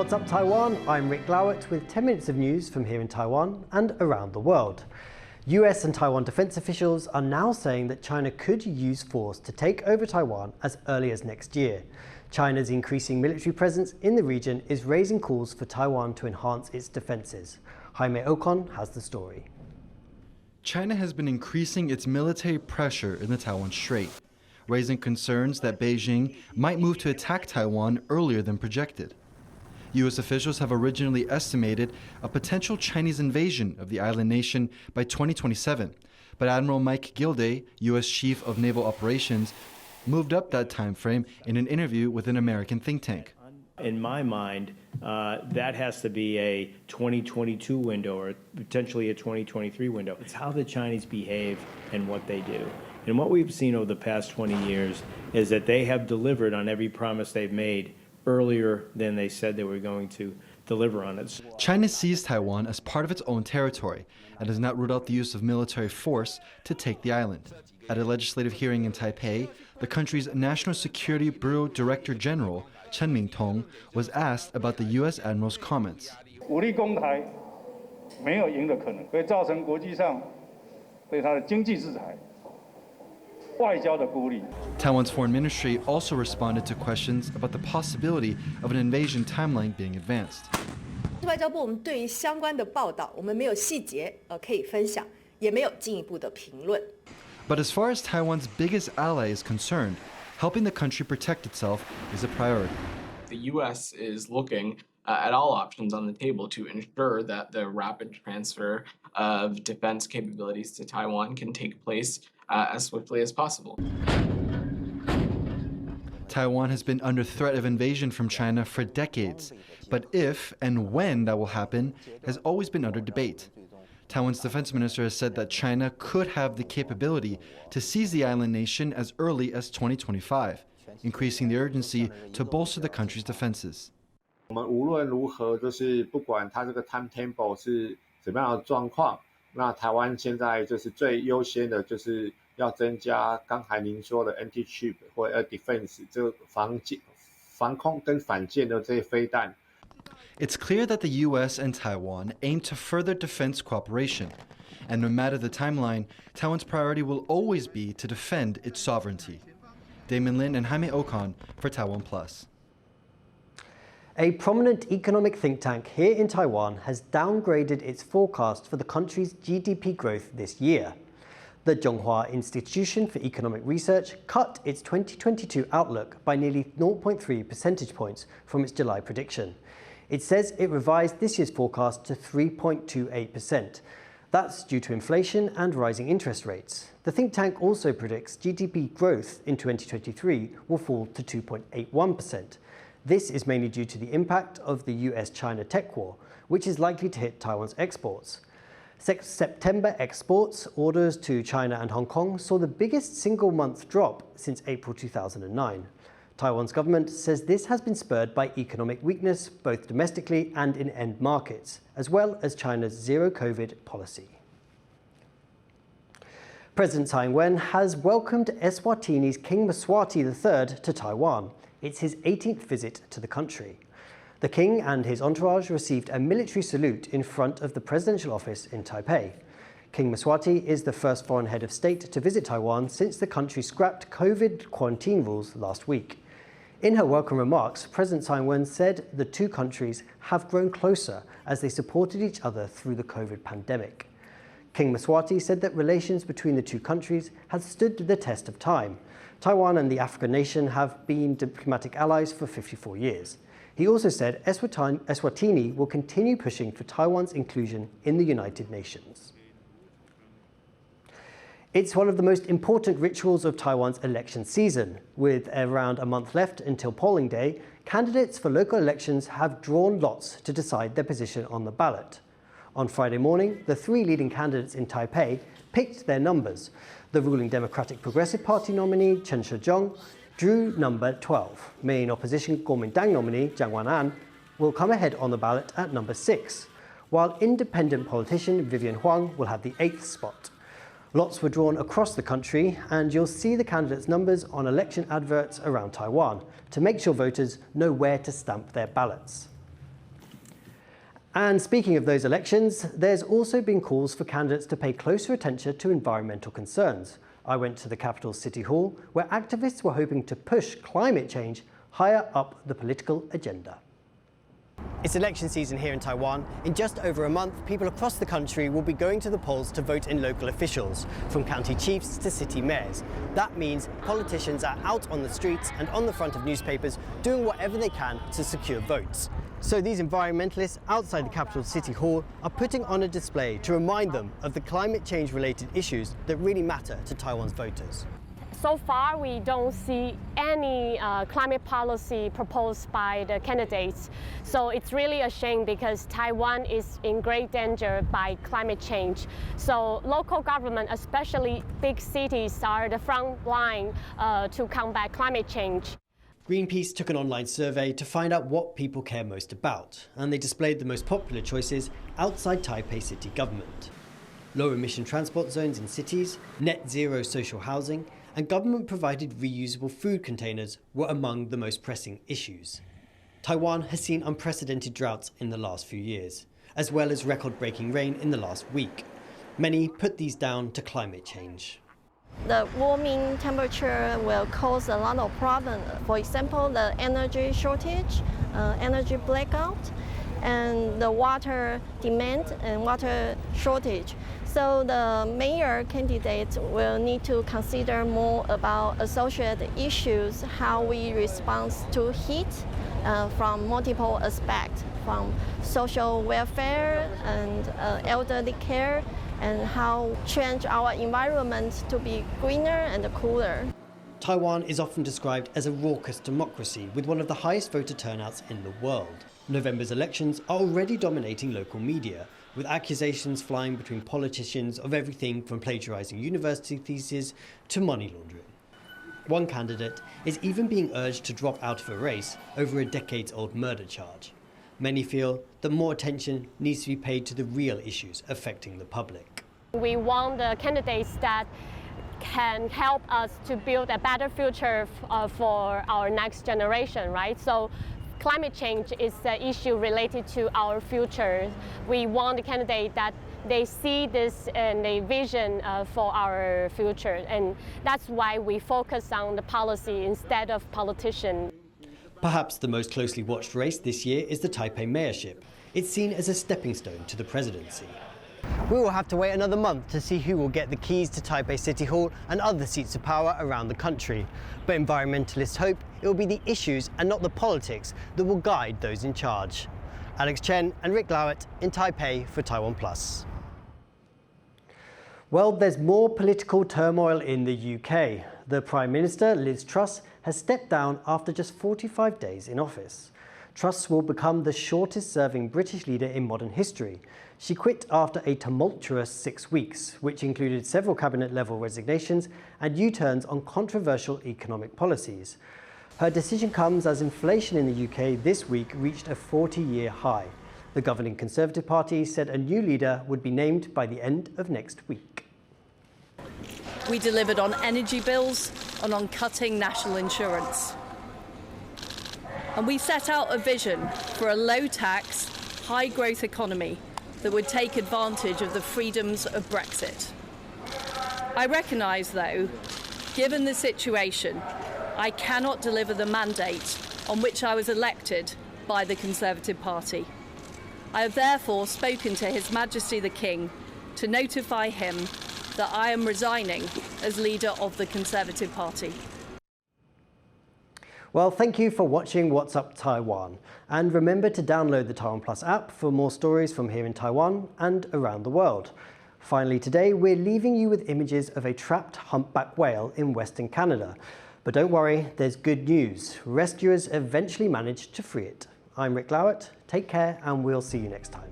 What's up, Taiwan? I'm Rik Glauert with 10 minutes of news from here in Taiwan and around the world. US and Taiwan defense officials are now saying that China could use force to take over Taiwan as early as next year. China's increasing military presence in the region is raising calls for Taiwan to enhance its defenses. Jaime Ocon has the story. China has been increasing its military pressure in the Taiwan Strait, raising concerns that Beijing might move to attack Taiwan earlier than projected. U.S. officials have originally estimated a potential Chinese invasion of the island nation by 2027, but Admiral Mike Gilday, U.S. Chief of Naval Operations, moved up that time frame in an interview with an American think tank. In my mind, that has to be a 2022 window or potentially a 2023 window. It's how the Chinese behave and what they do. And what we've seen over the past 20 years is that they have delivered on every promise they've made earlier than they said they were going to deliver on it. China sees Taiwan as part of its own territory and has not ruled out the use of military force to take the island. At a legislative hearing in Taipei, the country's National Security Bureau Director General, Chen Mingtong, was asked about the U.S. Admiral's comments. Taiwan's foreign ministry also responded to questions about the possibility of an invasion timeline being advanced. 外交部我们对于相关的报道，我们没有细节可以分享，也没有进一步的评论。 But as far as Taiwan's biggest ally is concerned, helping the country protect itself is a priority. The U.S. is looking at all options on the table to ensure that the rapid transfer of defense capabilities to Taiwan can take place as swiftly as possible. Taiwan has been under threat of invasion from China for decades, but if and when that will happen has always been under debate. Taiwan's defense minister has said that China could have the capability to seize the island nation as early as 2025, increasing the urgency to bolster the country's defenses. 我们无论如何，就是不管它这个 timetable 是怎么样的状况，那台湾现在就是最优先的，就是要增加刚才您说的 anti-ship 或 air defense 这个防空跟反舰的这些飞弹。 It's clear that the U.S. and Taiwan aim to further defense cooperation, and no matter the timeline, Taiwan's priority will always be to defend its sovereignty. Damon Lin and Jaime Ocon for TaiwanPlus. A prominent economic think tank here in Taiwan has downgraded its forecast for the country's GDP growth this year. The Wanhua Institution for Economic Research cut its 2022 outlook by nearly 0.3 percentage points from its July prediction. It says it revised this year's forecast to 3.28%. That's due to inflation and rising interest rates. The think tank also predicts GDP growth in 2023 will fall to 2.81%. This is mainly due to the impact of the US-China tech war, which is likely to hit Taiwan's exports. September exports orders to China and Hong Kong saw the biggest single-month drop since April 2009. Taiwan's government says this has been spurred by economic weakness both domestically and in end markets, as well as China's zero-COVID policy. President Tsai has welcomed Eswatini's King Mswati III to Taiwan. It's his 18th visit to the country. The king and his entourage received a military salute in front of the presidential office in Taipei. King Mswati is the first foreign head of state to visit Taiwan since the country scrapped COVID quarantine rules last week. In her welcome remarks, President Tsai said the two countries have grown closer as they supported each other through the COVID pandemic. King Mswati said that relations between the two countries had stood the test of time. Taiwan and the African nation have been diplomatic allies for 54 years. He also said Eswatini will continue pushing for Taiwan's inclusion in the United Nations. It's one of the most important rituals of Taiwan's election season. With around a month left until polling day, candidates for local elections have drawn lots to decide their position on the ballot. On Friday morning, the three leading candidates in Taipei picked their numbers. The ruling Democratic Progressive Party nominee, Chen Shizhong, drew number 12. Main opposition Kuomintang nominee, Jiang Wan'an, will come ahead on the ballot at number 6, while independent politician Vivian Huang will have the 8th spot. Lots were drawn across the country, and you'll see the candidates' numbers on election adverts around Taiwan to make sure voters know where to stamp their ballots. And speaking of those elections, there's also been calls for candidates to pay closer attention to environmental concerns. I went to the capital's City Hall, where activists were hoping to push climate change higher up the political agenda. It's election season here in Taiwan. In just over a month, people across the country will be going to the polls to vote in local officials, from county chiefs to city mayors. That means politicians are out on the streets and on the front of newspapers doing whatever they can to secure votes. So these environmentalists outside the capital City Hall are putting on a display to remind them of the climate change related issues that really matter to Taiwan's voters. So far, we don't see any climate policy proposed by the candidates. So it's really a shame because Taiwan is in great danger by climate change. So local government, especially big cities, are the front line to combat climate change. Greenpeace took an online survey to find out what people care most about, and they displayed the most popular choices outside Taipei city government. Low emission transport zones in cities, net zero social housing, and government-provided reusable food containers were among the most pressing issues. Taiwan has seen unprecedented droughts in the last few years, as well as record-breaking rain in the last week. Many put these down to climate change. The warming temperature will cause a lot of problems. For example, the energy shortage, energy blackout, and the water demand and water shortage. So the mayor candidates will need to consider more about associated issues, how we respond to heat from multiple aspects, from social welfare and elderly care, and how change our environment to be greener and cooler. Taiwan is often described as a raucous democracy with one of the highest voter turnouts in the world. November's elections are already dominating local media, with accusations flying between politicians of everything from plagiarizing university theses to money laundering. One candidate is even being urged to drop out of a race over a decades-old murder charge. Many feel that more attention needs to be paid to the real issues affecting the public. We want the candidates that can help us to build a better future for our next generation, right? So climate change is an issue related to our future. We want a candidate that they see this and a vision for our future, and that's why we focus on the policy instead of politicians. Perhaps the most closely watched race this year is the Taipei mayorship. It's seen as a stepping stone to the presidency. We will have to wait another month to see who will get the keys to Taipei City Hall and other seats of power around the country. But environmentalists hope it will be the issues and not the politics that will guide those in charge. Alex Chen and Rik Glauert in Taipei for TaiwanPlus. Well, there's more political turmoil in the UK. The Prime Minister, Liz Truss, has stepped down after just 45 days in office. Truss will become the shortest-serving British leader in modern history. She quit after a tumultuous 6 weeks, which included several cabinet-level resignations and U-turns on controversial economic policies. Her decision comes as inflation in the UK this week reached a 40-year high. The governing Conservative Party said a new leader would be named by the end of next week. We delivered on energy bills and on cutting national insurance. And we set out a vision for a low-tax, high-growth economy that would take advantage of the freedoms of Brexit. I recognise, though, given the situation, I cannot deliver the mandate on which I was elected by the Conservative Party. I have therefore spoken to His Majesty the King to notify him that I am resigning as leader of the Conservative Party. Well, thank you for watching What's Up Taiwan. And remember to download the TaiwanPlus app for more stories from here in Taiwan and around the world. Finally today, we're leaving you with images of a trapped humpback whale in Western Canada. But don't worry, there's good news. Rescuers eventually managed to free it. I'm Rik Glauert. Take care, and we'll see you next time.